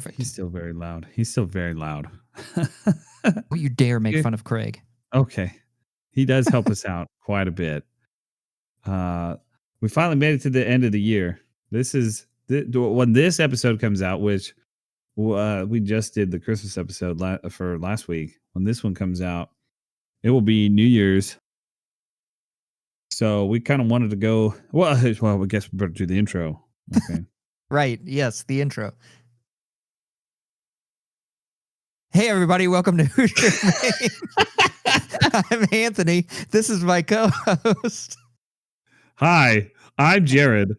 Perfect. He's still very loud. He's still very loud. Don't you dare make Yeah, fun of Craig. okay. He does help us out quite a bit. Uh, we finally made it to the end of the year. This is when this episode comes out, which we just did the Christmas episode for last week. When this one comes out, it will be New Year's. So we kind of wanted to go. Well, I guess we better do the intro. Okay. Right. Yes, the intro. Hey, everybody. Welcome to Who's Your Main? I'm Anthony. This is my co-host. Hi, I'm Jared.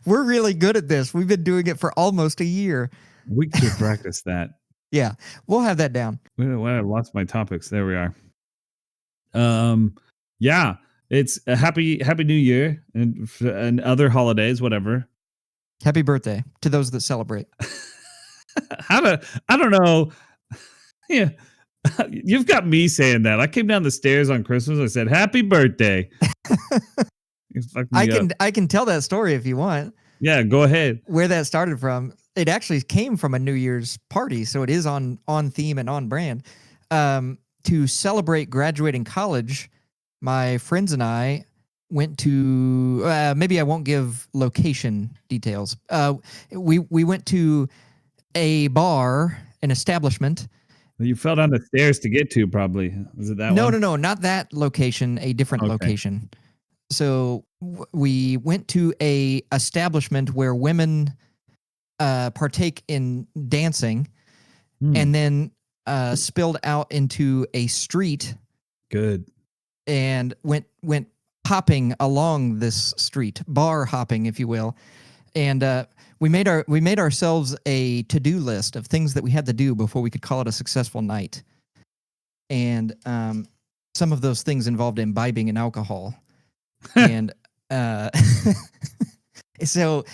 We're really good at this. We've been doing it for almost a year. We could practice that. Yeah, we'll have that down. Well, I lost my topics. There we are. Yeah, it's a happy New Year and other holidays, whatever. Happy birthday to those that celebrate. I don't know. Yeah, you've got me saying that. I came down the stairs on Christmas. I said, "Happy birthday." I can tell that story if you want. Yeah, go ahead. Where that started from. It actually came from a New Year's party, so it is on theme and on brand. To celebrate graduating college, my friends and I went to maybe I won't give location details. We went to a bar, an establishment. You fell down the stairs to get to, probably. Was it that one? No, not that location, a different location. So we went to a establishment where women partake in dancing and then spilled out into a street. Good. And went hopping along this street, bar hopping, if you will. And we made ourselves a to-do list of things that we had to do before we could call it a successful night. And some of those things involved imbibing in alcohol. And so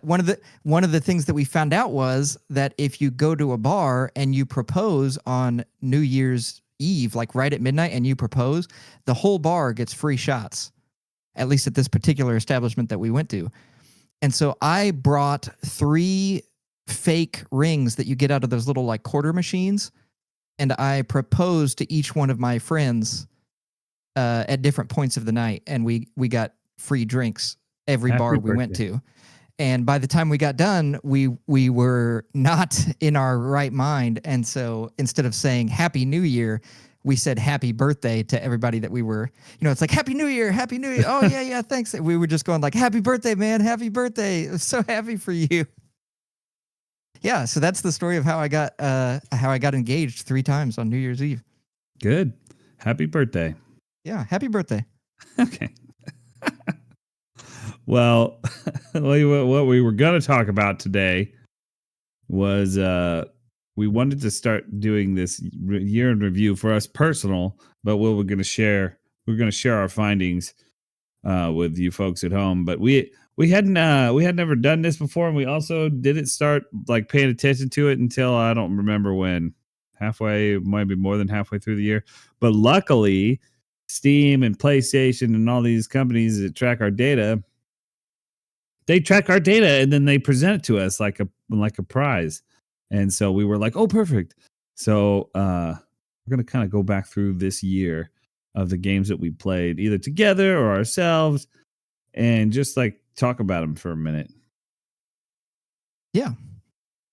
one of the things that we found out was that if you go to a bar and you propose on New Year's Eve, like right at midnight, and you propose, the whole bar gets free shots, at least at this particular establishment that we went to. And so I brought 3 fake rings that you get out of those little like quarter machines, and I proposed to each one of my friends at different points of the night, and we got free drinks every bar we went to. And by the time we got done, we were not in our right mind, and so instead of saying Happy New Year, we said happy birthday to everybody that we were, it's like, Happy New Year, Happy New Year. Oh, yeah, thanks. We were just going like, happy birthday, man, happy birthday. I'm so happy for you. Yeah, so that's the story of how I got engaged 3 times on New Year's Eve. Good. Happy birthday. Yeah, happy birthday. Okay. Well, what we were going to talk about today was we wanted to start doing this year in review for us personal, but we're going to share our findings with you folks at home. But we had never done this before, and we also didn't start like paying attention to it until I don't remember when, might be more than halfway through the year. But luckily, Steam and PlayStation and all these companies that track our data, they track our data and then they present it to us like a prize. And so we were like, oh, perfect. So we're going to kind of go back through this year of the games that we played either together or ourselves and just like talk about them for a minute. Yeah.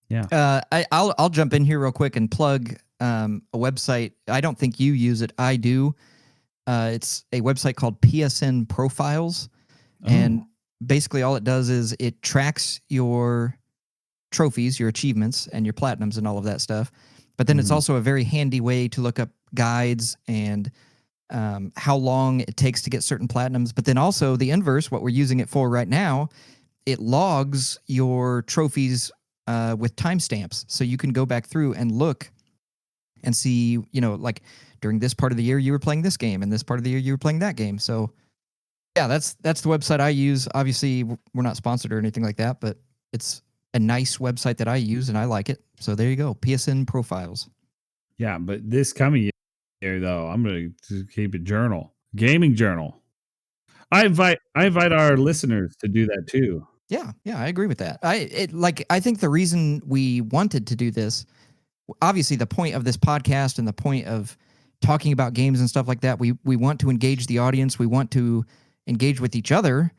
Yeah. I'll jump in here real quick and plug a website. I don't think you use it. I do. It's a website called PSN Profiles. And basically all it does is it tracks your trophies, your achievements, and your platinums and all of that stuff. But then it's also a very handy way to look up guides and how long it takes to get certain platinums. But then also the inverse, what we're using it for right now, it logs your trophies with timestamps. So you can go back through and look and see, like during this part of the year you were playing this game and this part of the year you were playing that game. So yeah, that's the website I use. Obviously, we're not sponsored or anything like that, but it's a nice website that I use and I like it. So there you go, PSN Profiles. Yeah, but this coming year though, I'm going to keep a gaming journal. I invite our listeners to do that too. Yeah, I agree with that. I think the reason we wanted to do this, obviously the point of this podcast and the point of talking about games and stuff like that, we want to engage the audience, we want to engage with each other,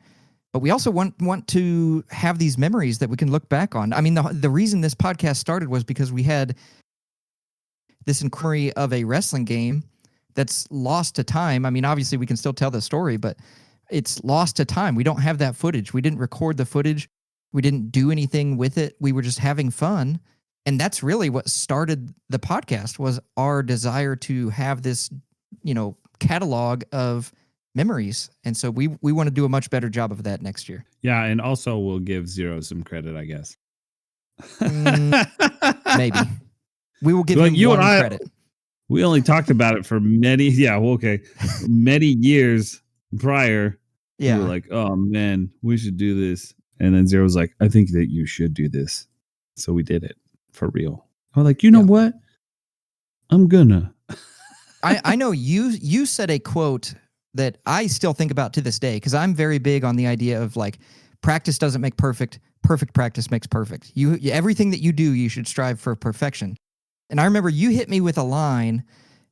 but we also want to have these memories that we can look back on. I mean, the reason this podcast started was because we had this inquiry of a wrestling game that's lost to time. I mean, obviously we can still tell the story, but it's lost to time. We don't have that footage. We didn't record the footage. We didn't do anything with it. We were just having fun. And that's really what started the podcast, was our desire to have this, catalog of memories. And so we want to do a much better job of that next year. Yeah, and also we'll give Zero some credit, I guess. Maybe. We will give Well, him you one and I- credit. We only talked about it for many years prior. Yeah. We were like, oh man, we should do this. And then Zero's like, I think that you should do this. So we did it for real. I'm like, you know what? I'm gonna. I know you said a quote that I still think about to this day, because I'm very big on the idea of like, practice doesn't make perfect. Perfect practice makes perfect. Everything that you do, you should strive for perfection. And I remember you hit me with a line,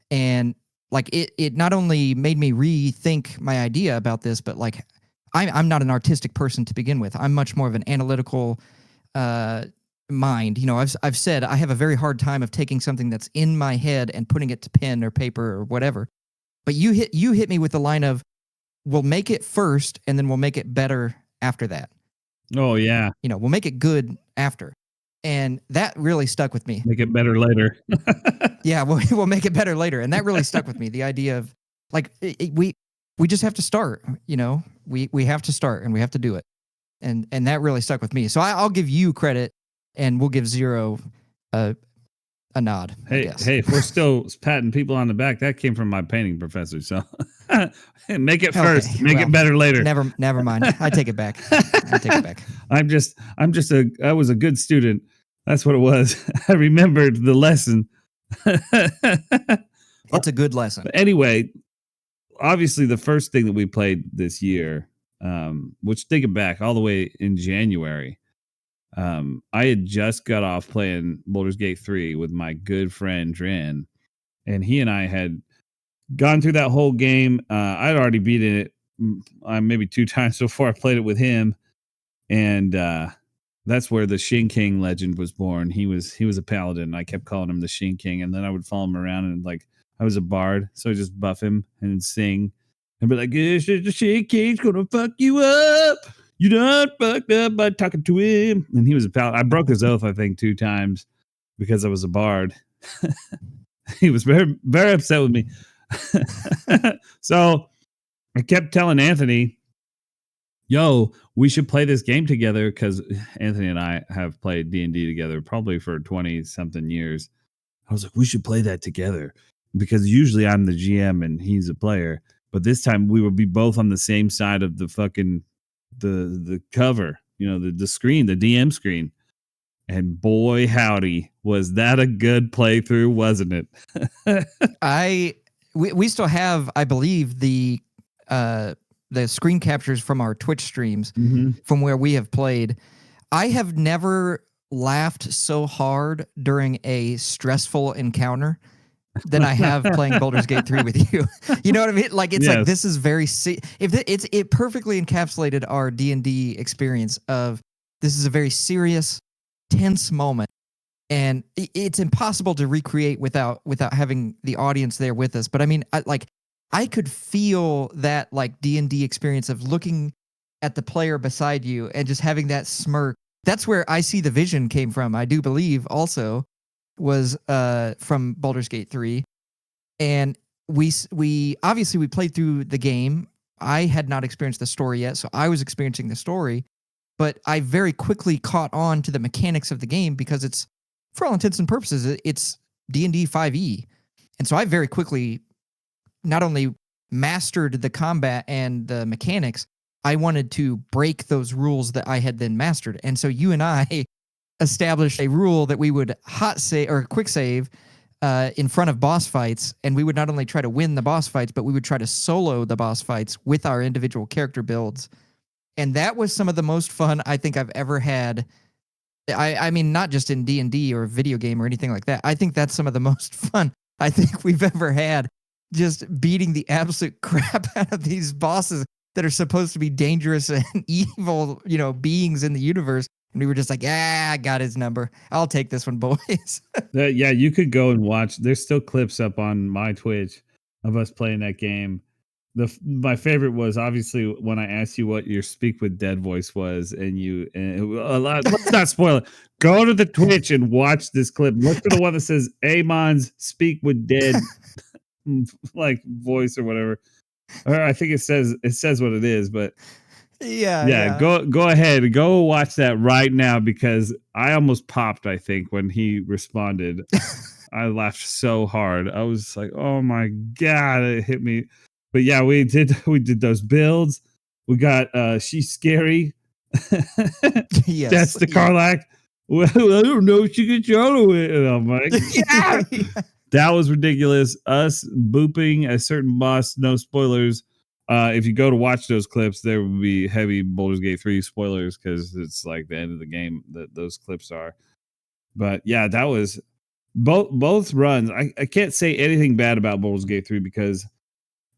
and like it not only made me rethink my idea about this, but like I'm not an artistic person to begin with. I'm much more of an analytical mind. I've said I have a very hard time of taking something that's in my head and putting it to pen or paper or whatever. But you hit me with the line of, we'll make it first and then we'll make it better after that. Oh yeah. We'll make it good after. And that really stuck with me. Make it better later. Yeah, we'll make it better later. And that really stuck with me. The idea of like, we just have to start, we have to start and we have to do it. And that really stuck with me. So I'll give you credit, and we'll give Zero a nod. Hey, if we're still patting people on the back, that came from my painting professor. So make it first, Okay, make it better later. Never mind. I take it back. I was a good student. That's what it was. I remembered the lesson. It's a good lesson. But anyway, obviously the first thing that we played this year, which thinking back all the way in January, I had just got off playing Baldur's Gate 3 with my good friend Dren, and he and I had gone through that whole game. I'd already beaten it maybe 2 times before I played it with him, and that's where the Shin King legend was born. He was a paladin, and I kept calling him the Shin King, and then I would follow him around, and like I was a bard, so I just buff him and sing and be like, the Shin King's gonna fuck you up. You done fucked up by talking to him. And he was a paladin. I broke his oath, I think, 2 times because I was a bard. He was very, very upset with me. So I kept telling Anthony, yo, we should play this game together, because Anthony and I have played D&D together probably for 20 something years. I was like, we should play that together, because usually I'm the GM and he's a player, but this time we would be both on the same side of the fucking the cover, the screen, the DM screen. And boy howdy, was that a good playthrough, wasn't it? We still have, I believe, the screen captures from our Twitch streams from where we have played. I have never laughed so hard during a stressful encounter than I have playing Baldur's Gate 3 with you. You know what I mean? Like, it's like, this is very, it perfectly encapsulated our D&D experience of, this is a very serious, tense moment. And it's impossible to recreate without having the audience there with us. But I mean, I could feel that like D&D experience of looking at the player beside you and just having that smirk. That's where I see the vision came from. I do believe also was from Baldur's Gate 3. And we obviously played through the game. I had not experienced the story yet, so I was experiencing the story. But I very quickly caught on to the mechanics of the game, because it's, for all intents and purposes, it's D&D 5e. And so I very quickly not only mastered the combat and the mechanics, I wanted to break those rules that I had then mastered. And so you and I established a rule that we would hot save or quick save in front of boss fights. And we would not only try to win the boss fights, but we would try to solo the boss fights with our individual character builds. And that was some of the most fun I think I've ever had. I mean, not just in D&D or video game or anything like that. I think that's some of the most fun I think we've ever had. Just beating the absolute crap out of these bosses that are supposed to be dangerous and evil, beings in the universe. And we were just like, I got his number. I'll take this one, boys. Yeah, you could go and watch. There's still clips up on my Twitch of us playing that game. My favorite was obviously when I asked you what your Speak with Dead voice was, and let's not spoil it. Go to the Twitch and watch this clip. Look for the one that says Amon's Speak with Dead like voice or whatever. Or I think it says what it is, but yeah. Go ahead and go watch that right now, because I almost popped, I think, when he responded. I laughed so hard. I was like, oh my God, it hit me. But yeah, we did those builds. We got She's Scary. Yes. That's the Karlach. Well, I don't know if she gets out of it. And I'm like, yeah. That was ridiculous. Us booping a certain boss, no spoilers. If you go to watch those clips, there will be heavy Baldur's Gate 3 spoilers, because it's like the end of the game that those clips are. But yeah, that was both runs. I can't say anything bad about Baldur's Gate 3, because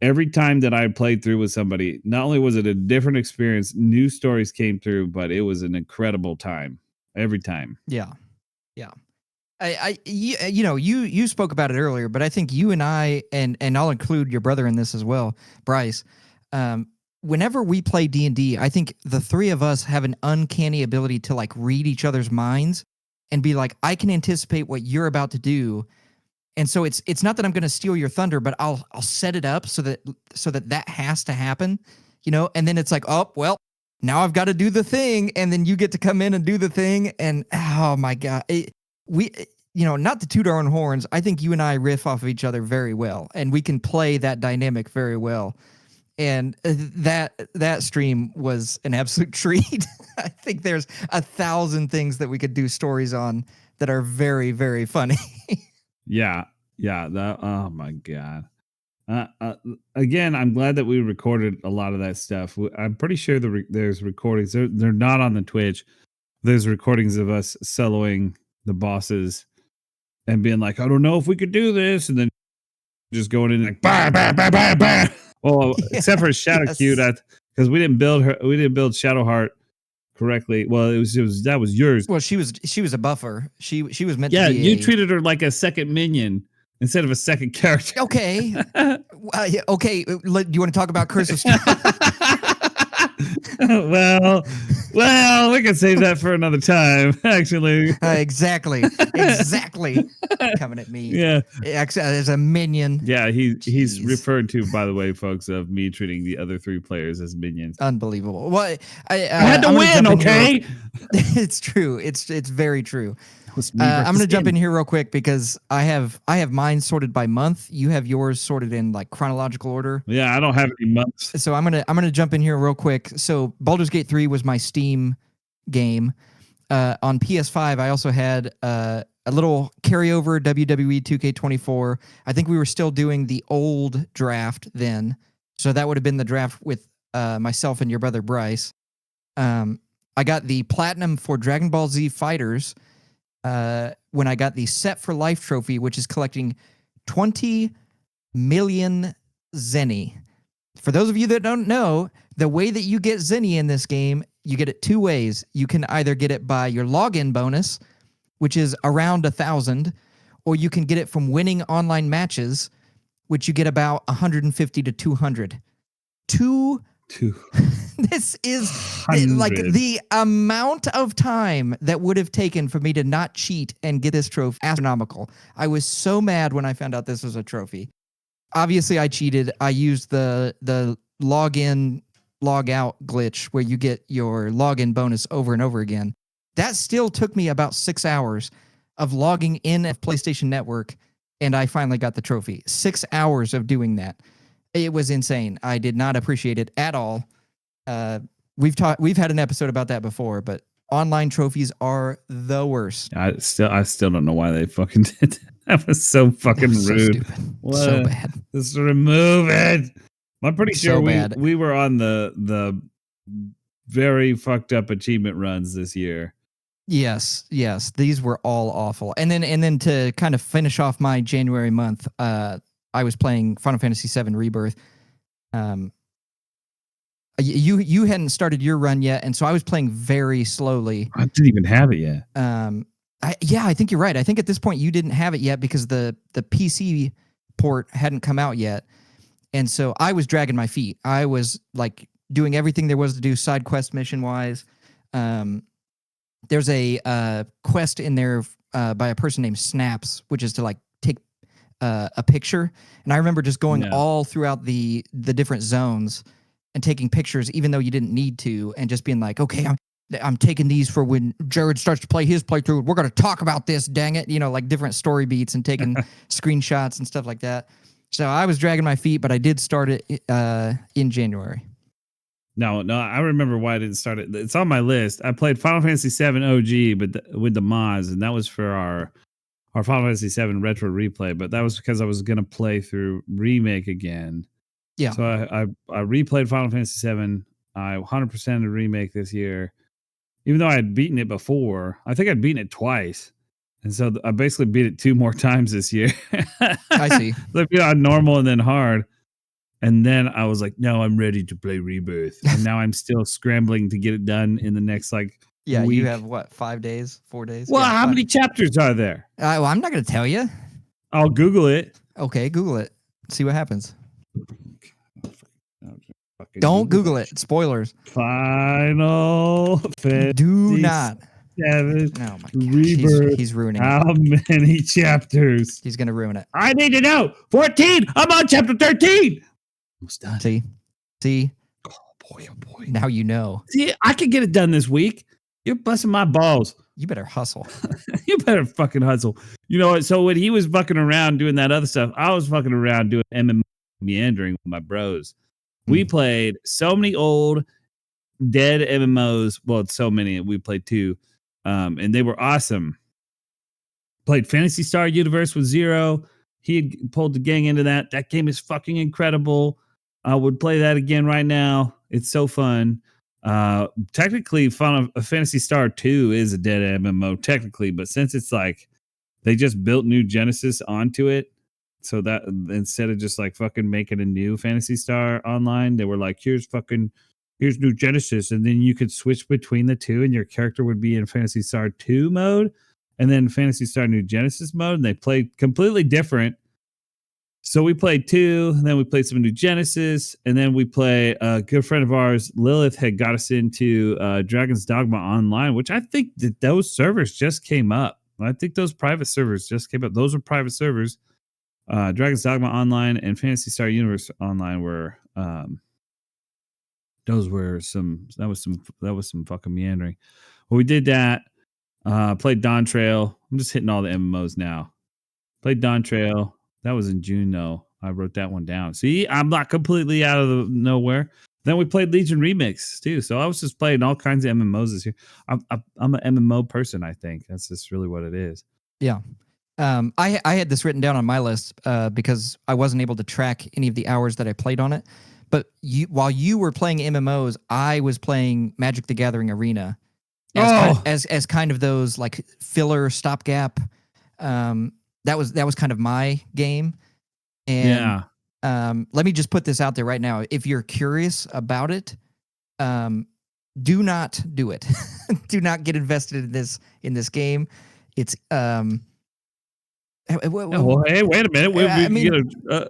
every time that I played through with somebody, not only was it a different experience, new stories came through, but it was an incredible time every time. Yeah. You spoke about it earlier, but I think you and I, and I'll include your brother in this as well, Bryce. Whenever we play D&D, I think the three of us have an uncanny ability to like read each other's minds and be like, I can anticipate what you're about to do. And so it's not that I'm going to steal your thunder, but I'll set it up so that has to happen, and then it's like, oh, well, now I've got to do the thing. And then you get to come in and do the thing. And oh my God, not to toot our own horns. I think you and I riff off of each other very well, and we can play that dynamic very well. And that stream was an absolute treat. I think there's 1,000 things that we could do stories on that are very, very funny. Yeah. That. Oh my God. Again, I'm glad that we recorded a lot of that stuff. I'm pretty sure there's recordings. They're not on the Twitch. There's recordings of us soloing the bosses and being like, I don't know if we could do this, and then just going in like bah, bah, bah, bah, bah. Well, except for Shadowcute, because we didn't build Shadowheart correctly. Well, it was that was yours. Well, she was a buffer. She was meant to be. Yeah, you treated her like a second minion instead of a second character. Okay. Okay. Do you want to talk about Curse of well, we can save that for another time, actually. Exactly. Coming at me. Yeah. As a minion. Yeah, he's referred to, by the way, folks, of me treating the other three players as minions. Unbelievable. Well, I had to win, okay? It's true. It's very true. I'm going to jump in here real quick because I have mine sorted by month. You have yours sorted in like chronological order. Yeah, I don't have any months. So I'm gonna jump in here real quick. So Baldur's Gate 3 was my Steam game. On PS5, I also had a little carryover WWE 2K24. I think we were still doing the old draft then, so that would have been the draft with myself and your brother Bryce. I got the platinum for Dragon Ball Z Fighters. When I got the Set for Life trophy, which is collecting 20 million Zenny. For those of you that don't know, the way that you get Zenny in this game, you get it two ways. You can either get it by your login bonus, which is around 1,000, or you can get it from winning online matches, which you get about 150 to 200. This is 100. like the amount of time that would have taken for me to not cheat and get this trophy. Astronomical. I was so mad when I found out this was a trophy. Obviously, I cheated. I used the login, log out glitch where you get your login bonus over and over again. That still took me about 6 hours of logging in at PlayStation Network, and I finally got the trophy. 6 hours of doing that. It was insane. I did not appreciate it at all. We've had an episode about that before, but online trophies are the worst. I still don't know why they fucking did that. That was so fucking rude. So bad. Just remove it. I'm pretty sure So bad. we were on the very fucked up achievement runs this year. Yes, these were all awful. And then to kind of finish off my January month, I was playing Final Fantasy VII Rebirth. You hadn't started your run yet, and so I was playing very slowly. I didn't even have it yet. I think you're right. I think at this point you didn't have it yet because the PC port hadn't come out yet, and so I was dragging my feet. I was like doing everything there was to do side quest mission wise. There's a quest in there by a person named Snaps, which is to like take a picture. And I remember just going all throughout the different zones and taking pictures, even though you didn't need to, and just being like, okay, I'm taking these for when Jared starts to play his playthrough. We're going to talk about this, dang it. Like different story beats and taking screenshots and stuff like that. So I was dragging my feet, but I did start it in January. No, I remember why I didn't start it. It's on my list. I played Final Fantasy VII OG, but with the mods, and that was for our Final Fantasy VII retro replay. But that was because I was going to play through Remake again. Yeah. So I replayed Final Fantasy VII. I 100% the Remake this year, even though I had beaten it before. I think I'd beaten it twice, and so I basically beat it 2 more times this year. I see. Like, on normal and then hard. And then I was like, no, I'm ready to play Rebirth. And now I'm still scrambling to get it done in the next week. You have what, 5 days, 4 days? Well, how many chapters are there? Well, I'm not going to tell you. I'll Google it. Okay, Google it. See what happens. Don't Google it. Spoilers. Final Fantasy. Do not. 7. Oh my Rebirth. gosh. He's ruining it. How many chapters? He's going to ruin it. I need to know. 14. I'm on chapter 13. Almost done. See? Oh boy. Now you know. See, I could get it done this week. You're busting my balls. You better hustle. You better fucking hustle. You know what? So when he was fucking around doing that other stuff, I was fucking around doing MMO meandering with my bros. We played so many old dead MMOs. Well, so many. We played 2. And they were awesome. Played Phantasy Star Universe with Zero. He had pulled the gang into that. That game is fucking incredible. I would play that again right now. It's so fun. Technically, Final Fantasy Star 2 is a dead MMO, technically, but since it's like they just built New Genesis onto it, so that instead of just like fucking making a new Phantasy Star online, they were like, here's New Genesis, and then you could switch between the two, and your character would be in Phantasy Star 2 mode, and then Phantasy Star New Genesis mode, and they played completely different. So we played 2, and then we played some New Genesis, and then we play a good friend of ours, Lilith, had got us into Dragon's Dogma Online, which I think that those servers just came up. I think those private servers just came up. Those are private servers. Dragon's Dogma Online and Phantasy Star Universe Online were that was some fucking meandering. Well, we did that. Played Dawn Trail. I'm just hitting all the MMOs now. Played Dawn Trail. That was in June though. I wrote that one down. See, I'm not completely out of the nowhere. Then we played Legion Remix too. So I was just playing all kinds of MMOs this year. I'm an MMO person. I think that's just really what it is. Yeah. I had this written down on my list because I wasn't able to track any of the hours that I played on it. But while you were playing MMOs, I was playing Magic the Gathering Arena as kind of those like filler stopgap. That was kind of my game. And let me just put this out there right now. If you're curious about it, do not do it. Do not get invested in this game. It's well, hey, wait a minute.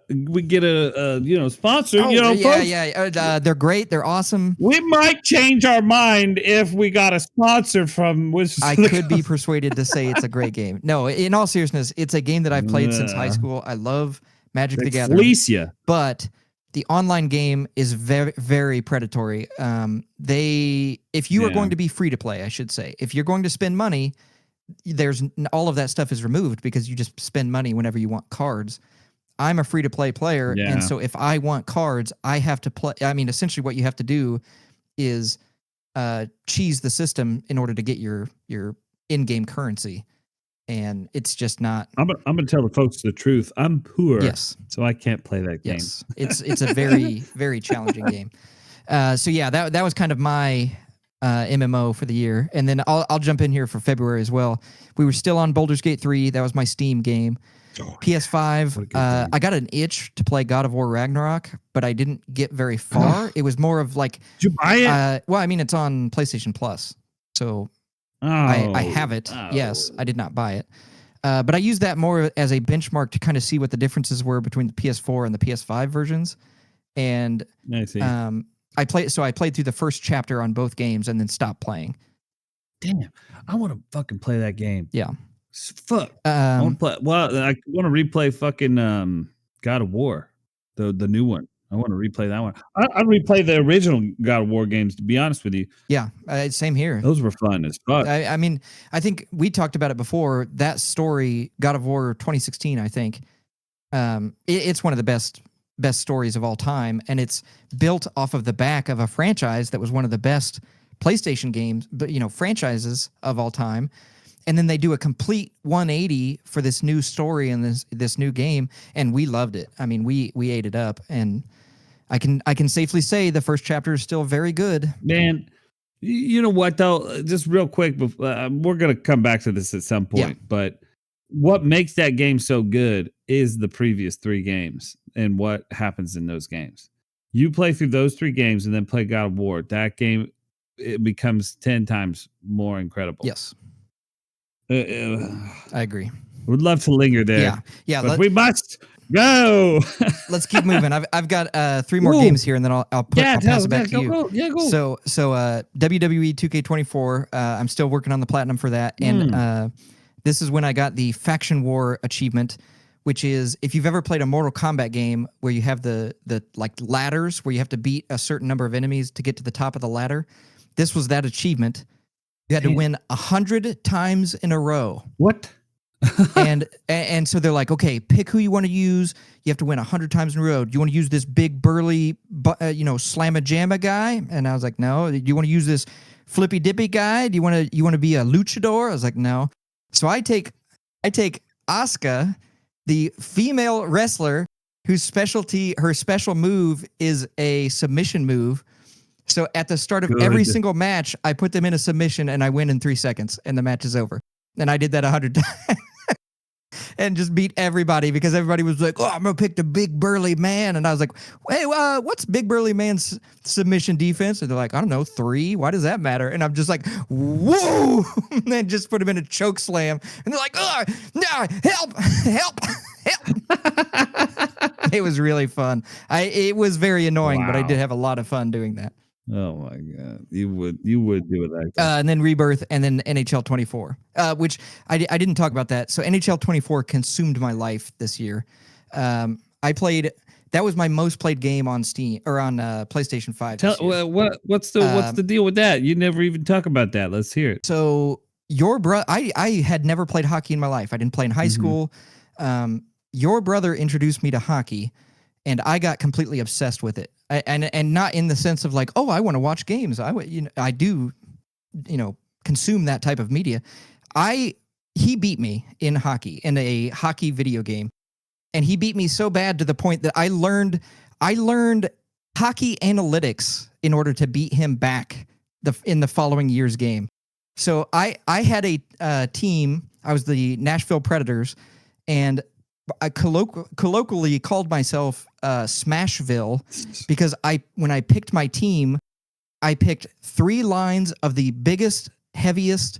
We get a sponsor. Folks? They're great. They're awesome. We might change our mind if we got a sponsor from. I could be persuaded to say it's a great game. No, in all seriousness, it's a game that I've played since high school. I love Magic the Gathering. Felicia. But the online game is very, very predatory. If you are going to be free to play, I should say, if you're going to spend money, there's all of that stuff is removed because you just spend money whenever you want cards. I'm a free to play player. And so if I want cards, I have to play. I mean, essentially what you have to do is cheese the system in order to get your in-game currency. And it's just not. I'm gonna tell the folks the truth. I'm poor. Yes. So I can't play that game. Yes. It's a very, very challenging game. So yeah, that was kind of my MMO for the year. And then I'll jump in here for February as well. We were still on Baldur's Gate 3. That was my Steam game. PS5, I got an itch to play God of War Ragnarok, but I didn't get very far. It was more of like, Did you buy it? well, I mean, it's on PlayStation Plus, so I have it. Yes, I did not buy it. But I used that more as a benchmark to kind of see what the differences were between the PS4 and the PS5 versions. And I see. I played through the first chapter on both games and then stopped playing. Damn, I want to fucking play that game. Yeah. Fuck. I want to play. Well, I want to replay fucking God of War, the new one. I want to replay that one. I'd replay the original God of War games. To be honest with you. Yeah, same here. Those were fun as fuck. I mean, I think we talked about it before. That story, God of War 2016, I think, it's one of the best stories of all time, and it's built off of the back of a franchise that was one of the best PlayStation games, but franchises of all time. And then they do a complete 180 for this new story and this new game, and we loved it. I mean, we ate it up, and I can safely say the first chapter is still very good. Man, you know what though? Just real quick, we're gonna come back to this at some point. Yeah. But what makes that game so good is the previous 3 games and what happens in those games. You play through those 3 games and then play God of War. That game, it becomes 10 times more incredible. Yes. I agree. Would love to linger there. Yeah. But we must go. Let's keep moving. I've got 3 more games here, and then I'll pass it back to you. Go. Yeah, go. So WWE 2K24. I'm still working on the platinum for that, and this is when I got the Faction War achievement, which is if you've ever played a Mortal Kombat game where you have the like ladders where you have to beat a certain number of enemies to get to the top of the ladder. This was that achievement. You had to win 100 times in a row. What? and so they're like, okay, pick who you want to use. You have to win 100 times in a row. Do you want to use this big burly, slamma jamma guy? And I was like, no. Do you want to use this flippy dippy guy? Do you want to be a luchador? I was like, no. So I take Asuka, the female wrestler her special move is a submission move. So at the start of every single match, I put them in a submission and I win in 3 seconds and the match is over. And I did that 100 times and just beat everybody because everybody was like, oh, I'm going to pick the big burly man. And I was like, hey, what's big burly man's submission defense? And they're like, I don't know, 3. Why does that matter? And I'm just like, whoa. And then just put him in a choke slam. And they're like, oh, no, help. It was really fun. It was very annoying, but I did have a lot of fun doing that. Oh my God. You would do it like that. And then Rebirth and then NHL 24, which I didn't talk about that. So NHL 24 consumed my life this year. That was my most played game on Steam or on PlayStation 5. What's the deal with that? You never even talk about that. Let's hear it. So I had never played hockey in my life. I didn't play in high school. Your brother introduced me to hockey and I got completely obsessed with it. And not in the sense of like, oh, I want to watch games. I do, consume that type of media. He beat me in hockey, in a hockey video game. And he beat me so bad to the point that I learned hockey analytics in order to beat him back in the following year's game. So I had a team. I was the Nashville Predators, and I colloquially called myself Smashville because when I picked my team, I picked 3 lines of the biggest, heaviest,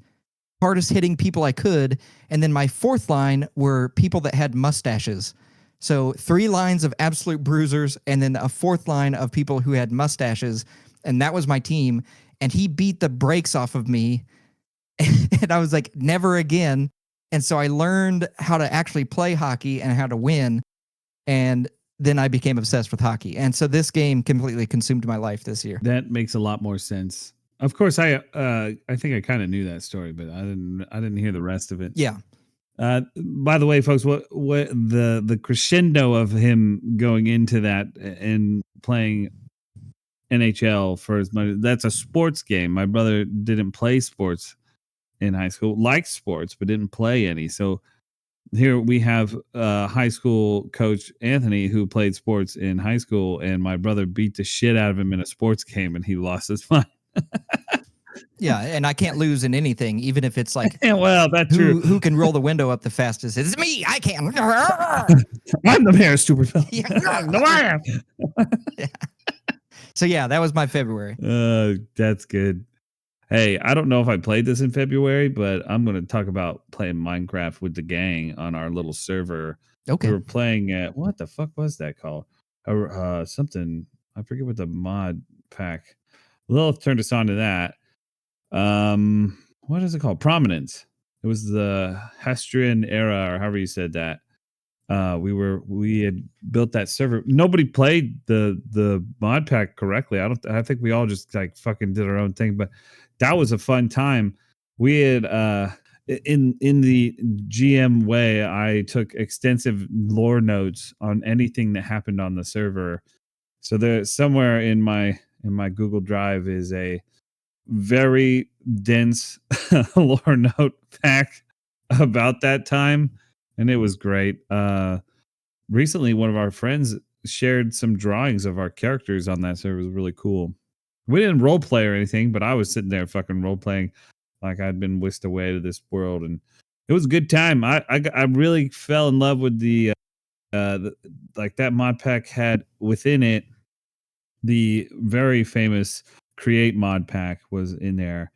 hardest hitting people I could, and then my 4th line were people that had mustaches. So 3 lines of absolute bruisers, and then a 4th line of people who had mustaches, and that was my team. And he beat the brakes off of me, and I was like, never again. And so I learned how to actually play hockey and how to win. And then I became obsessed with hockey. And so this game completely consumed my life this year. That makes a lot more sense. Of course, I think I kind of knew that story, but I didn't hear the rest of it. Yeah. By the way, folks, what the crescendo of him going into that and playing NHL for as much, that's a sports game. My brother didn't play sports in high school, liked sports, but didn't play any. So here we have high school coach Anthony who played sports in high school, and my brother beat the shit out of him in a sports game and he lost his mind. Yeah, and I can't lose in anything, even if it's like Yeah, well, that's true. who can roll the window up the fastest. It's me. I can. I'm the mayor, stupid fella. Yeah. No, I am. So yeah, that was my February. That's good. Hey, I don't know if I played this in February, but I'm going to talk about playing Minecraft with the gang on our little server. Okay. We were playing at what the fuck was that called? Something I forget what the mod pack. Lilith turned us on to that. What is it called? Prominence. It was the Hestrian era, or however you said that. We had built that server. Nobody played the mod pack correctly. I think we all just like fucking did our own thing, but that was a fun time. We had in the GM way, I took extensive lore notes on anything that happened on the server. So there somewhere in my Google Drive is a very dense lore note pack about that time, and it was great. Recently one of our friends shared some drawings of our characters on that server. It was really cool. We didn't role play or anything, but I was sitting there fucking role playing like I'd been whisked away to this world, and it was a good time. I really fell in love with the like that mod pack had within it the very famous create mod pack was in there.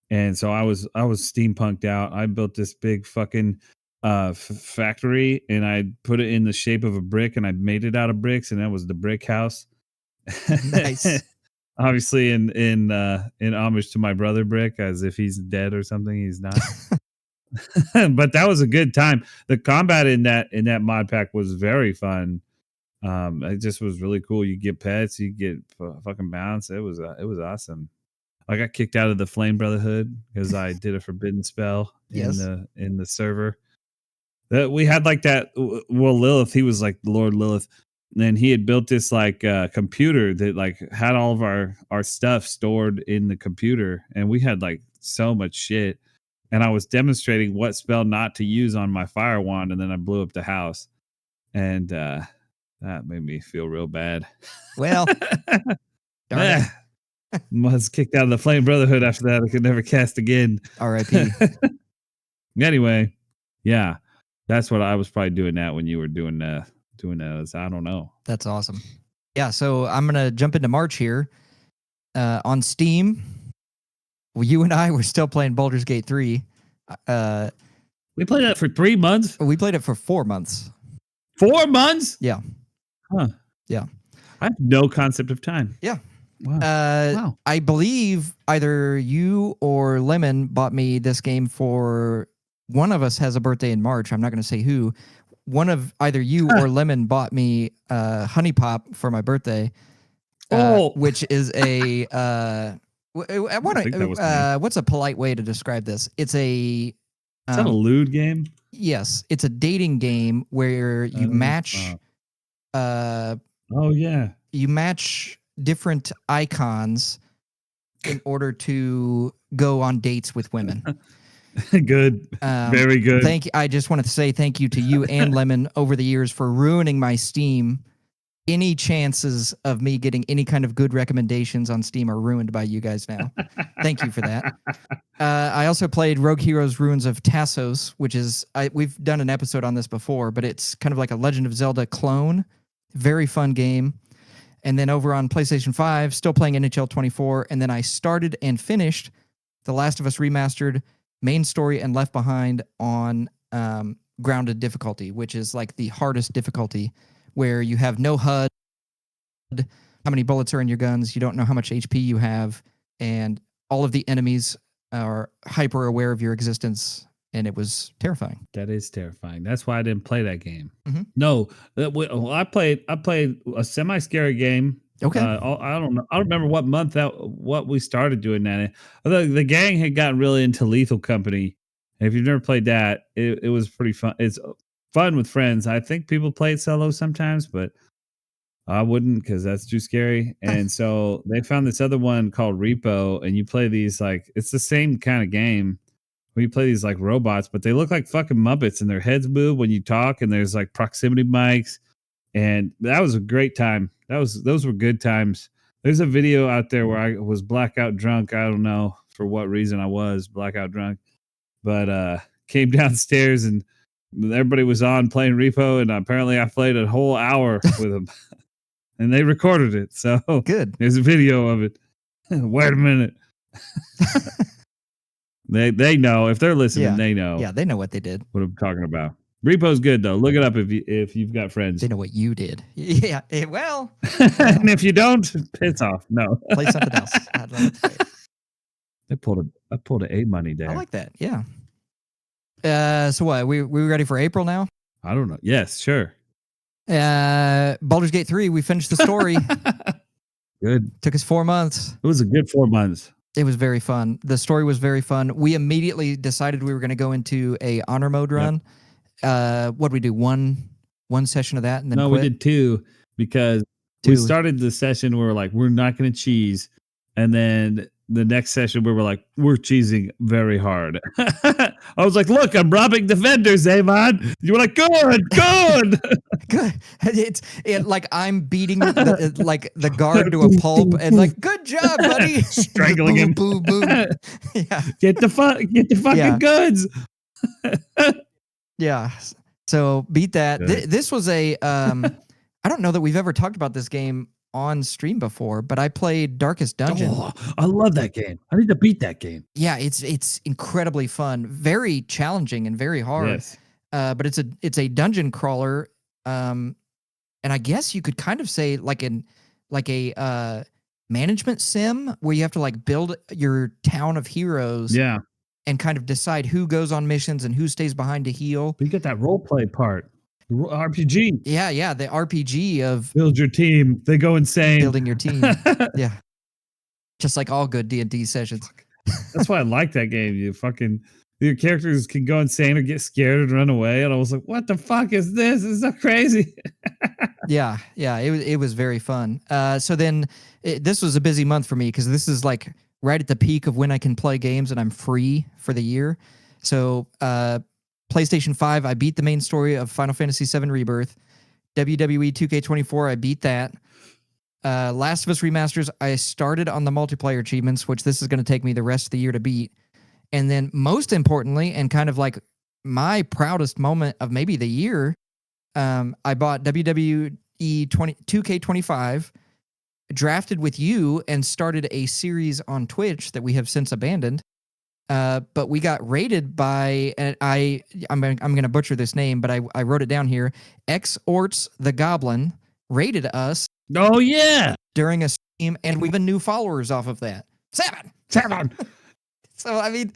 And so I was steampunked out. I built this big fucking factory, and I put it in the shape of a brick, and I made it out of bricks, and that was the brick house. Nice. Obviously in homage to my brother Brick, as if he's dead or something. He's not. But that was a good time. The combat in that mod pack was very fun. It just was really cool. You get pets, you get fucking bounce. It was awesome. I got kicked out of the Flame Brotherhood because I did a forbidden spell Yes. in the server. That we had like that. Well, Lilith, he was like Lord Lilith, and he had built this like computer that like had all of our stuff stored in the computer, and we had like so much shit. And I was demonstrating what spell not to use on my fire wand, and then I blew up the house, and that made me feel real bad. Well, darn it. Was kicked out of the Flame Brotherhood after that. I could never cast again. R.I.P. Anyway, yeah, that's what I was probably doing that when you were doing that. I don't know. That's awesome. Yeah, so I'm gonna jump into March here. On Steam, well, you and I were still playing Baldur's Gate 3. We played that for 3 months. We played it for 4 months. 4 months? Yeah. Huh. Yeah. I have no concept of time. Yeah. Wow. Wow. I believe either you or Lemon bought me this game for one of us has a birthday in March. I'm not going to say who. One of either you or Lemon bought me Honey Pop for my birthday. Which is a what's a polite way to describe this? It's a is that a lewd game? Yes, it's a dating game where you match. Oh yeah, you match different icons in order to go on dates with women. Good. Very good. I just wanted to say thank you to you and Lemon over the years for ruining my Steam. Any chances of me getting any kind of good recommendations on Steam are ruined by you guys now. Thank you for that. I also played Rogue Heroes Ruins of Tassos, which is, we've done an episode on this before, but it's kind of like a Legend of Zelda clone. Very fun game. And then over on PlayStation 5, still playing NHL 24. And then I started and finished The Last of Us Remastered, main story, and Left Behind on grounded difficulty, which is like the hardest difficulty, where you have no HUD, how many bullets are in your guns, you don't know how much HP you have, and all of the enemies are hyper aware of your existence, and it was terrifying. That is terrifying. That's why I didn't play that game. Mm-hmm. No, I played a semi-scary game. Okay. I don't know. I don't remember what we started doing that. The gang had gotten really into Lethal Company. And if you've never played that, it was pretty fun. It's fun with friends. I think people play it solo sometimes, but I wouldn't because that's too scary. And so they found this other one called Repo, and you play these like it's the same kind of game where you play these like robots, but they look like fucking Muppets, and their heads move when you talk, and there's like proximity mics, and that was a great time. Those were good times. There's a video out there where I was blackout drunk, I don't know, for what reason I was blackout drunk, but came downstairs and everybody was on playing Repo, and apparently I played a whole hour with them, and they recorded it. So Good. there's a video of it. Wait a minute. They know if they're listening. Yeah. They know. Yeah, they know what they did. What I'm talking about. Repo's good though. Look it up if you've got friends. They know what you did. Yeah. Well, and if you don't, piss off. No. play something else. I'd love to play it. I pulled an A money there. I like that. Yeah. So what? We ready for April now? I don't know. Yes, sure. Baldur's Gate 3. We finished the story. Good. Took us 4 months. It was a good 4 months. It was very fun. The story was very fun. We immediately decided we were going to go into a honor mode run. What did we do? One session of that and then quit? We did 2 because we started the session where we're like, we're not going to cheese. And then the next session we were like, we're cheesing very hard. I was like, look, I'm robbing defenders, Amon. You were like, good. Good. It's like I'm beating the guard to a pulp and like, good job, buddy. Strangling him. Boom, boom. Yeah. Get the fucking goods. Yeah. So beat that. Good. This was a I don't know that we've ever talked about this game on stream before, but I played Darkest Dungeon. Oh, I love that game. I need to beat that game. Yeah, it's incredibly fun, very challenging and very hard. Yes. But it's a dungeon crawler, and I guess you could kind of say like a management sim where you have to like build your town of heroes. Yeah. And kind of decide who goes on missions and who stays behind to heal. But you get that role play part. The RPG. Yeah, the RPG of build your team. They go insane. Building your team. Yeah. Just like all good D&D sessions. That's why I like that game. Your characters can go insane or get scared and run away. And I was like, what the fuck is this? This is so crazy. Yeah, it was very fun. So then this was a busy month for me because this is like right at the peak of when I can play games and I'm free for the year. So PlayStation 5, I beat the main story of Final Fantasy VII Rebirth. WWE 2K24, I beat that. Last of Us Remasters, I started on the multiplayer achievements, which this is going to take me the rest of the year to beat. And then most importantly, and kind of like my proudest moment of maybe the year, I bought WWE 2K25, drafted with you, and started a series on Twitch that we have since abandoned. But we got rated by, and I'm going to butcher this name, but I wrote it down here. X-Orts the Goblin rated us. Oh, yeah. During a stream, and we've been new followers off of that. 7. So, I mean,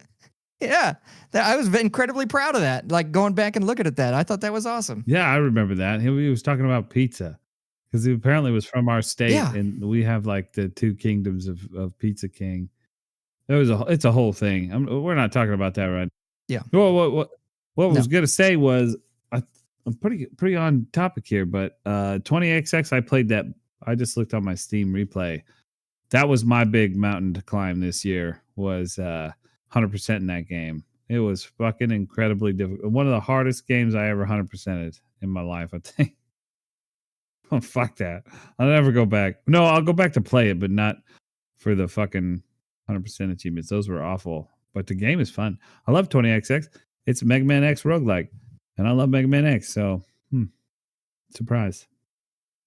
yeah, I was incredibly proud of that. Like going back and looking at that, I thought that was awesome. Yeah, I remember that. He was talking about pizza because he apparently was from our state, and we have like the 2 kingdoms of Pizza King. It's a whole thing. We're not talking about that, right? Yeah. What I was gonna say was I'm pretty on topic here, but 20XX, I played that. I just looked on my Steam replay. That was my big mountain to climb this year. Was 100% in that game. It was fucking incredibly difficult. One of the hardest games I ever 100%ed in my life, I think. Oh, fuck that. I'll never go back. No, I'll go back to play it, but not for the fucking 100% achievements. Those were awful. But the game is fun. I love 20XX. It's a Mega Man X roguelike. And I love Mega Man X, so surprise.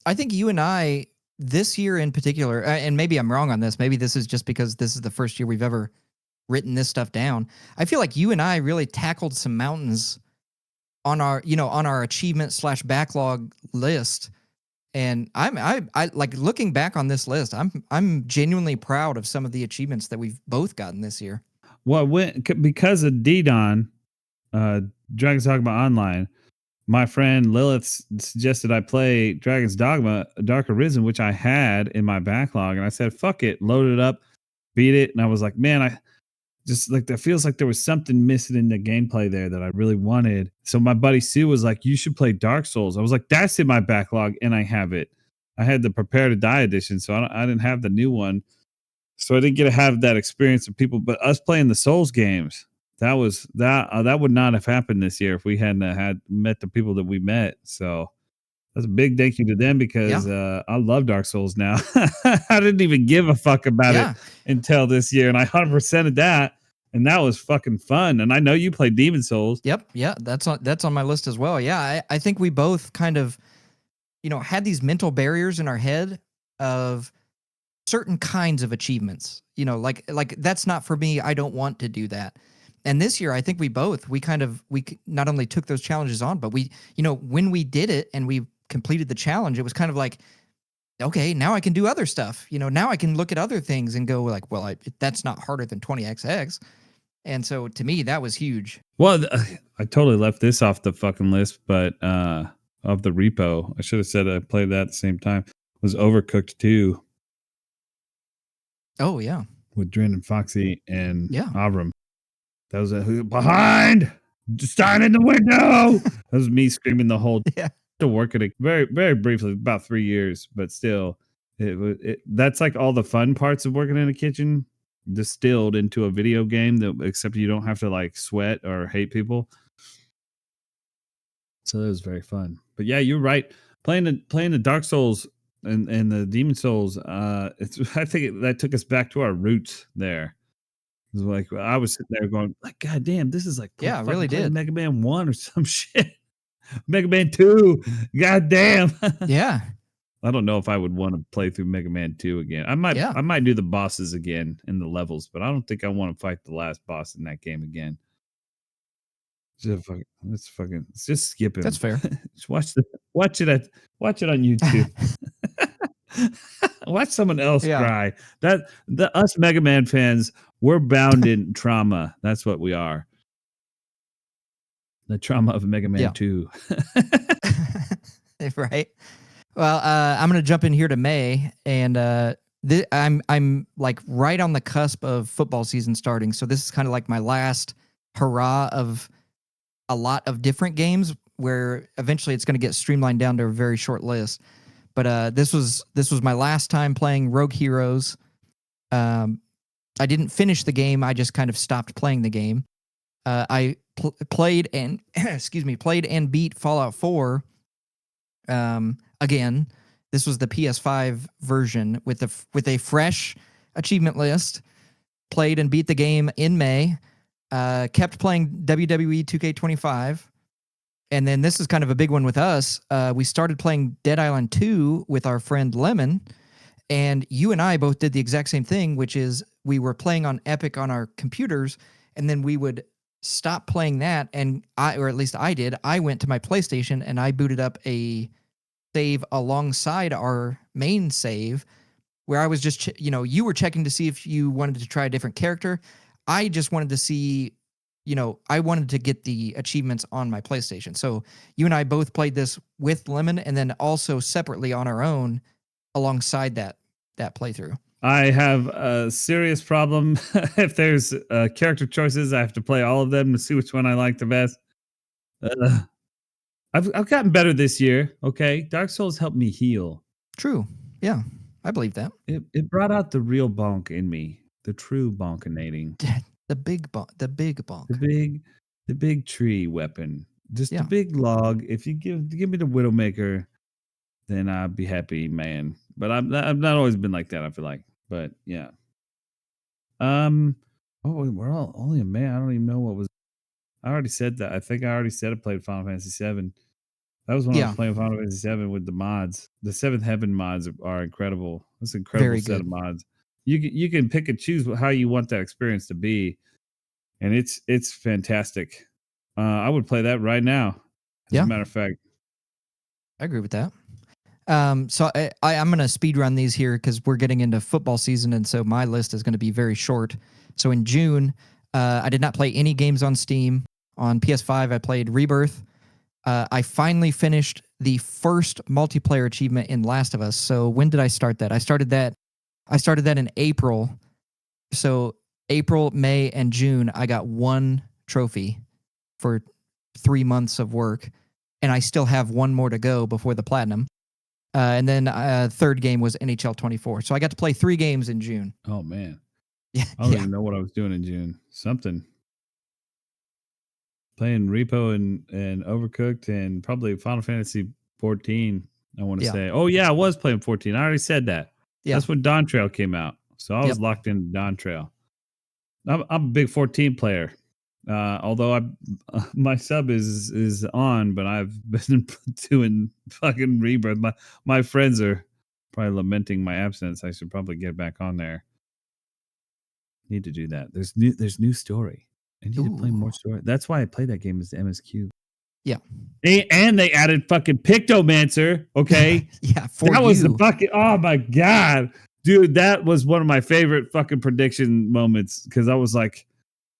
I think you and I, this year in particular, and maybe I'm wrong on this, maybe this is just because this is the first year we've ever written this stuff down. I feel like you and I really tackled some mountains on our achievement / backlog list. And I like looking back on this list, I'm genuinely proud of some of the achievements that we've both gotten this year. Well, because of D-Don, Dragon's Dogma Online, my friend Lilith suggested I play Dragon's Dogma Dark Arisen, which I had in my backlog. And I said, fuck it, load it up, beat it. And I was like, man, I just like, that feels like there was something missing in the gameplay there that I really wanted. So my buddy Sue was like, you should play Dark Souls. I was like, that's in my backlog and I have it. I had the Prepare to Die edition, so I didn't have the new one. So I didn't get to have that experience of people, but us playing the Souls games, that would not have happened this year if we hadn't had met the people that we met. So That's a big thank you to them Yeah. because I love Dark Souls now. I didn't even give a fuck about it Yeah. until this year, and I 100%ed that, and that was fucking fun. And I know you played Demon Souls. Yep. Yeah. That's on my list as well. Yeah. I think we both kind of, had these mental barriers in our head of certain kinds of achievements. Like that's not for me. I don't want to do that. And this year, I think we not only took those challenges on, but when we did it and we completed the challenge, it was kind of like, okay, now I can do other stuff. Now I can look at other things and go like, well, that's not harder than 20XX. And so to me, that was huge. Well, I totally left this off the fucking list, but of the repo, I should have said I played that at the same time. Was Overcooked 2 Oh yeah, with Dren and Foxy and yeah, Avram. That was behind, stand in the window. That was me screaming the whole yeah, to work at it very, very briefly, about 3 years, but still, that's like all the fun parts of working in a kitchen distilled into a video game that except you don't have to like sweat or hate people. So that was very fun. But yeah, you're right. Playing the Dark Souls and the Demon Souls, it's I think that took us back to our roots there. It was like I was sitting there going, like, God damn, this is like yeah. It fucking really playing did. Mega Man 1 or some shit. Mega Man 2. God damn. Yeah, I don't know if I would want to play through Mega Man 2 again. I might yeah. I might do the bosses again in the levels, but I don't think I want to fight the last boss in that game again. Let's just skip That's him. fair. Just watch it on YouTube. Watch someone else Yeah, cry. That the us Mega Man fans, we're bound in trauma. That's what we are. The trauma of Mega Man yeah. 2. Right. Well, I'm gonna jump in here to May, and I'm like right on the cusp of football season starting. So this is kind of like my last hurrah of a lot of different games, where eventually it's going to get streamlined down to a very short list. But this was my last time playing Rogue Heroes. Um, I didn't finish the game. I just kind of stopped playing the game. I played and excuse me, played and beat Fallout 4. Again, this was the PS5 version with a fresh achievement list. Played and beat the game in May. Kept playing WWE 2K25. And then this is kind of a big one with us. We started playing Dead Island 2 with our friend Lemon. And you and I both did the exact same thing, which is we were playing on Epic on our computers, and then we would stop playing that. And or at least I did, I went to my PlayStation and I booted up a save alongside our main save where I was just, you were checking to see if you wanted to try a different character. I just wanted to see, I wanted to get the achievements on my PlayStation. So you and I both played this with Lemon and then also separately on our own alongside that playthrough. I have a serious problem. If there's character choices, I have to play all of them to see which one I like the best. Uh, I've gotten better this year. Okay, Dark Souls helped me heal. True. Yeah, I believe that. It brought out the real bonk in me, the true bonkinating, The big bonk. The big bonk. the big tree weapon, just the Yeah. big log. If you give me the Widowmaker, then I'd be happy, man. But I've not always been like that. I feel like, but yeah. Oh, we're all only a man. I don't even know what was. I already said that. I think I already said I played Final Fantasy 7. That was when I was Yeah. playing Final Fantasy 7 with the mods. The Seventh Heaven mods are incredible. That's an incredible Very set good. of mods. You can pick and choose how you want that experience to be, and it's fantastic. I would play that right now. As a Yeah, matter of fact, I agree with that. So I'm going to speed run these here because we're getting into football season, and so my list is going to be very short. So in June, I did not play any games on Steam. On PS5, I played Rebirth. I finally finished the first multiplayer achievement in Last of Us. So when did I start that? I started that in April. So April, May, and June, I got one trophy for 3 months of work, and I still have one more to go before the platinum. And then third game was NHL 24. So I got to play 3 games in June. oh man, Yeah, I don't yeah, even know what I was doing in June. Something playing Repo and Overcooked and probably Final Fantasy 14. I want to Yeah. say. Oh yeah, I was playing 14. I already said that. Yeah. That's when Dawn Trail came out. So I was Yep. locked into Dawn Trail. I'm a big 14 player. Although my sub is on, but I've been doing fucking Rebirth. My friends are probably lamenting my absence. I should probably get back on there. Need to do that. There's new story. I need to play more Ooh. story. That's why I play that game as the MSQ. Yeah. And they added fucking Pictomancer. Okay. Yeah. For That was the you. fucking, oh my God. Dude, that was one of my favorite fucking prediction moments because I was like,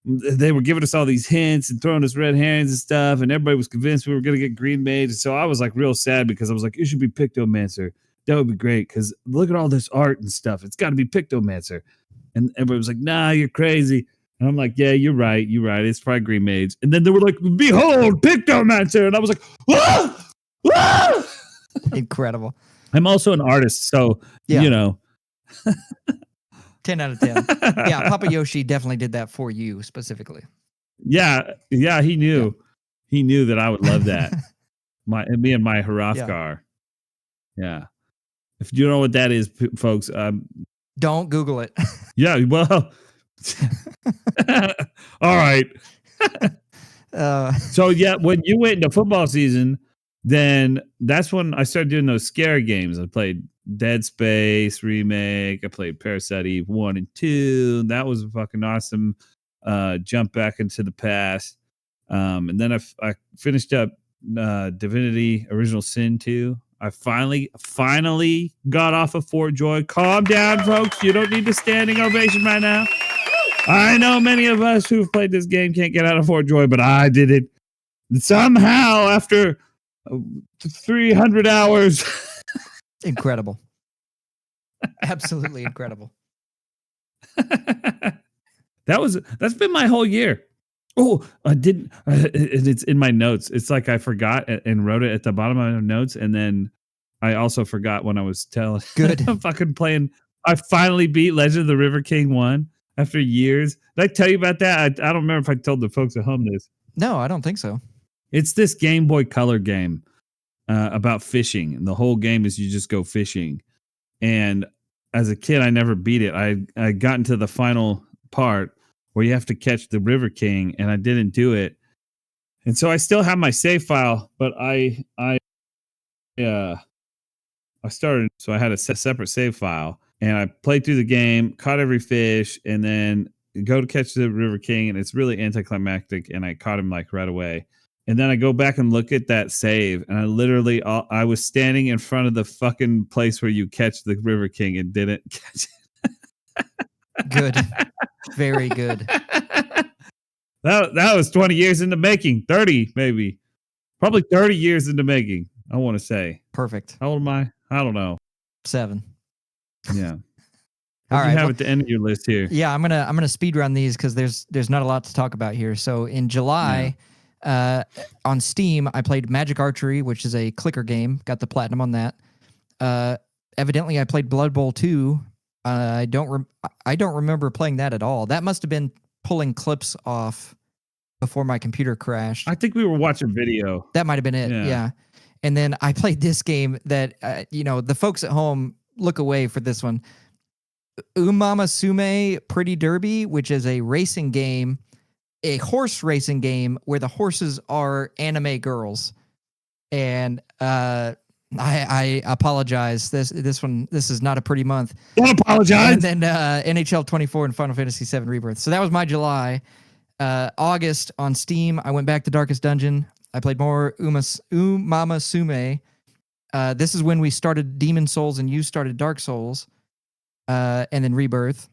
they were giving us all these hints and throwing us red herrings and stuff, and everybody was convinced we were going to get green mage. And so I was like real sad because I was like, it should be Pictomancer. That would be great because look at all this art and stuff. It's got to be Pictomancer. And everybody was like, nah, you're crazy. And I'm like, yeah, you're right. You're right. It's probably green mage. And then they were like, behold, Pictomancer. And I was like, ah! Ah! Incredible. I'm also an artist. So, Yeah. you know. 10 out of 10. Yeah, Papa Yoshi definitely did that for you specifically. Yeah, he knew. Yeah. He knew that I would love that. Me and my Hrothgar. Yeah. If you know what that is, folks, don't Google it. Yeah, well. All right. So yeah, when you went into football season, then that's when I started doing those scare games. I played Dead Space Remake. I played Parasite Eve 1 and 2. That was fucking awesome. Jump back into the past. And then I finished up Divinity Original Sin 2. I finally got off of Fort Joy. Calm down, folks. You don't need a standing ovation right now. I know many of us who've played this game can't get out of Fort Joy, but I did it somehow after 300 hours. Incredible. Absolutely incredible. That's been my whole year. Oh, I didn't. It's in my notes. It's like I forgot and wrote it at the bottom of my notes, and then I also forgot when I was telling. Good. I'm fucking playing. I finally beat Legend of the River King 1 after years. Did I tell you about that? I don't remember if I told the folks at home this. No, I don't think so. It's this Game Boy Color game about fishing, and the whole game is you just go fishing. And as a kid, I never beat it. I got into the final part where you have to catch the River King, and I didn't do it. And so I still have my save file, but I started, so I had a separate save file, and I played through the game, caught every fish, and then go to catch the River King, and it's really anticlimactic, and I caught him like right away. And then I go back and look at that save, and I was standing in front of the fucking place where you catch the River King and didn't catch it. Good. Very good. That was 20 years in the making. 30, maybe. Probably 30 years in the making, I want to say. Perfect. How old am I? I don't know. 7. Yeah. All right. You have at the end of your list here. Yeah, I'm gonna speed run these because there's not a lot to talk about here. So in July, on Steam, I played Magic Archery, which is a clicker game. Got the platinum on that. Evidently, I played Blood Bowl 2. I don't remember playing that at all. That must have been pulling clips off before my computer crashed. I think we were watching video. That might have been it. Yeah. And then I played this game that the folks at home look away for this one. Umama Sume Pretty Derby, which is a racing game, a horse racing game where the horses are anime girls. And I apologize. This is not a pretty month. Don't apologize. And then NHL 24 and Final Fantasy 7 Rebirth. So that was my July. August on Steam, I went back to Darkest Dungeon. I played more Umama Sume. This is when we started Demon Souls and you started Dark Souls. And then Rebirth.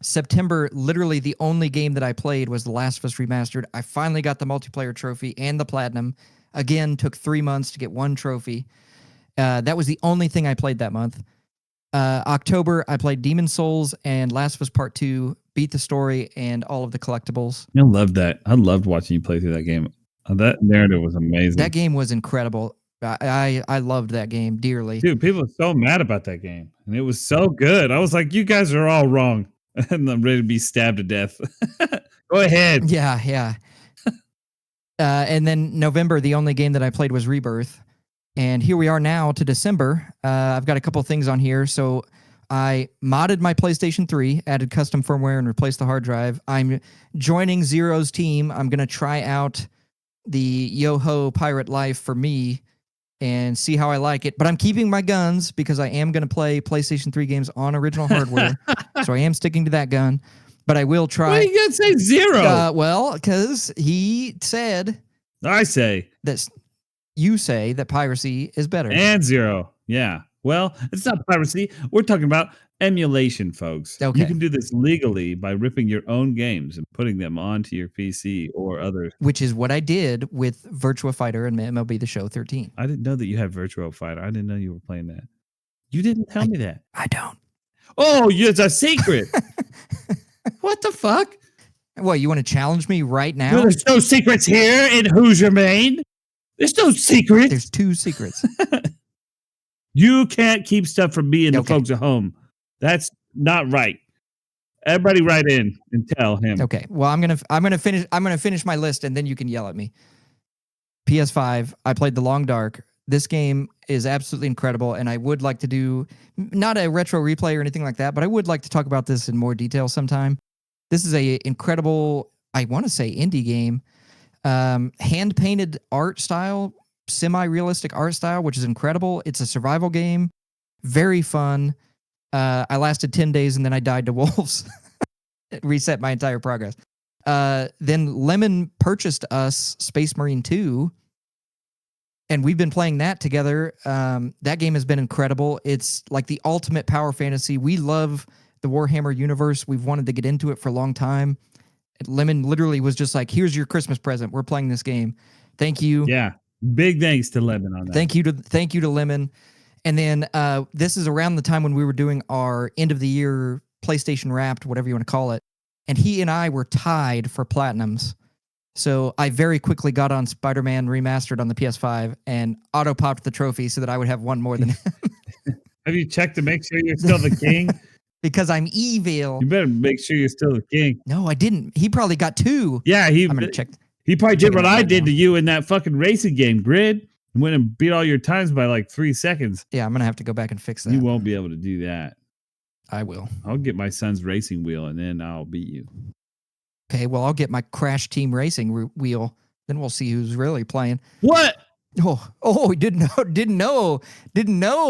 September, literally the only game that I played was The Last of Us Remastered. I finally got the multiplayer trophy and the platinum. Again, took 3 months to get one trophy. That was the only thing I played that month. October, I played Demon Souls and Last of Us Part 2, beat the story and all of the collectibles. I love that. I loved watching you play through that game. That narrative was amazing. That game was incredible. I loved that game dearly. Dude, people are so mad about that game. And it was so good. I was like, you guys are all wrong. And I'm ready to be stabbed to death. Go ahead. Yeah. And then November, the only game that I played was Rebirth. And here we are now to December. I've got a couple things on here. So I modded my PlayStation 3, added custom firmware, and replaced the hard drive. I'm joining Zero's team. I'm going to try out the Yo-Ho Pirate Life for me and see how I like it. But I'm keeping my guns because I am going to play PlayStation 3 games on original hardware. So I am sticking to that gun. But I will try. Why are you going to say Zero? Well, because he said I say. that you say that piracy is better. And Zero. Yeah. Well, it's not piracy. We're talking about emulation, folks. Okay. You can do this legally by ripping your own games and putting them onto your PC or others. Which is what I did with Virtua Fighter and MLB The Show 13. I didn't know that you had Virtua Fighter. I didn't know you were playing that. You didn't tell me that. I don't. Oh, it's a secret. What the fuck? What, you want to challenge me right now? Well, there's no secrets here in Hoosier, Maine. There's no secrets. There's 2 secrets. You can't keep stuff from me and the folks at home. That's not right. Everybody write in and tell him. Okay. Well, I'm gonna finish my list and then you can yell at me. PS5, I played The Long Dark. This game is absolutely incredible, and I would like to do not a retro replay or anything like that, but I would like to talk about this in more detail sometime. This is a incredible, I want to say indie game. Hand painted art style, semi-realistic art style, which is incredible. It's a survival game, very fun. I lasted 10 days and then I died to wolves. It reset my entire progress. Then Lemon purchased us Space Marine 2, and we've been playing that together. That game has been incredible. It's like the ultimate power fantasy. We love the Warhammer universe. We've wanted to get into it for a long time. Lemon literally was just like, here's your Christmas present. We're playing this game. Thank you. Yeah. Big thanks to Lemon on that. Thank you to Lemon. And then this is around the time when we were doing our end of the year PlayStation Wrapped, whatever you want to call it. And he and I were tied for platinums. So I very quickly got on Spider-Man Remastered on the PS5 and auto-popped the trophy so that I would have one more than him. Have you checked to make sure you're still the king? Because I'm evil. You better make sure you're still the king. No, I didn't. He probably got 2. Yeah, I'm going to check. He probably did what I did to you in that fucking racing game, Grid. Went and beat all your times by like 3 seconds. Yeah, I'm going to have to go back and fix that. You won't be able to do that. I will. I'll get my son's racing wheel and then I'll beat you. Okay, well, I'll get my Crash Team Racing wheel. Then we'll see who's really playing. What? Oh, didn't know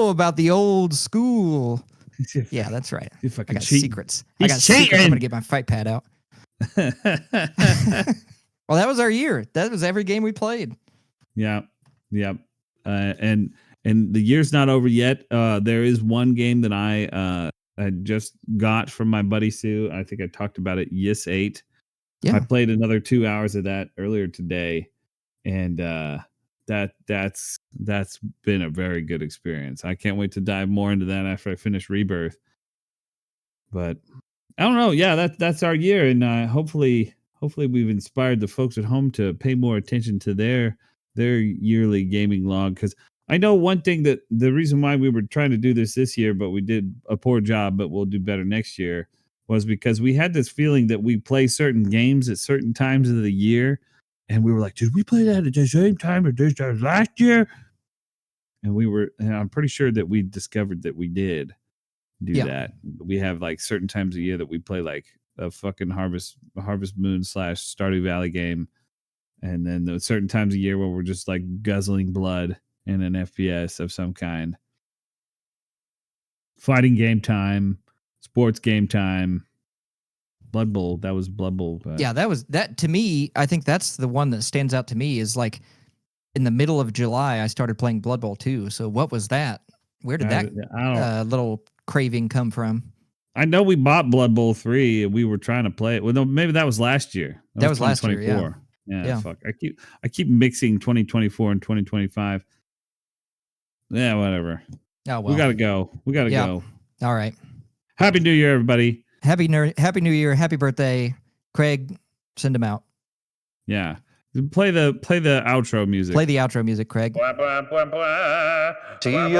about the old school. Yeah, that's right. You I fucking got cheat. secrets. He's I got secrets. cheating. I'm gonna get my fight pad out. Well, that was our year. That was every game we played. Yeah. And the year's not over yet. There is one game that I just got from my buddy Sue. I think I talked about it. Yes 8. Yeah. I played another 2 hours of that earlier today, and that's been a very good experience. I can't wait to dive more into that after I finish Rebirth. But I don't know. Yeah, that's our year, and hopefully we've inspired the folks at home to pay more attention to their yearly gaming log. Because I know one thing, that the reason why we were trying to do this year, but we did a poor job, but we'll do better next year, was because we had this feeling that we play certain games at certain times of the year, and we were like, did we play that at the same time as last year? And I'm pretty sure that we discovered that we did do that. We have like certain times a year that we play like a fucking Harvest Moon / Stardew Valley game, and then there's certain times a year where we're just like guzzling blood in an FPS of some kind. Fighting game time, sports game time, Blood Bowl. That was Blood Bowl. Yeah, that to me. I think that's the one that stands out to me. Is like in the middle of July, I started playing Blood Bowl 2. So what was that? Where did that little craving come from? I know we bought Blood Bowl 3 and we were trying to play it. Well, no, maybe that was last year. That was last year. Yeah. Fuck. I keep mixing 2024 and 2025. Yeah, whatever. Oh well. We gotta go. Go. All right. Happy New Year, everybody. Happy New Year. Happy birthday, Craig. Send him out. Yeah. Play the outro music. Play the outro music, Craig. See ya.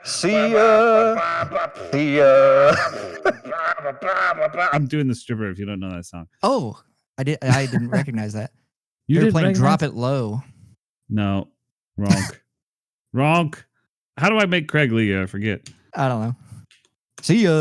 See ya. See ya. I'm doing the stripper if you don't know that song. Oh, I didn't recognize that. You They're didn't playing recognize? Drop It Low. No, wrong. Wrong. How do I make Craig Lee? I forget. I don't know. See ya.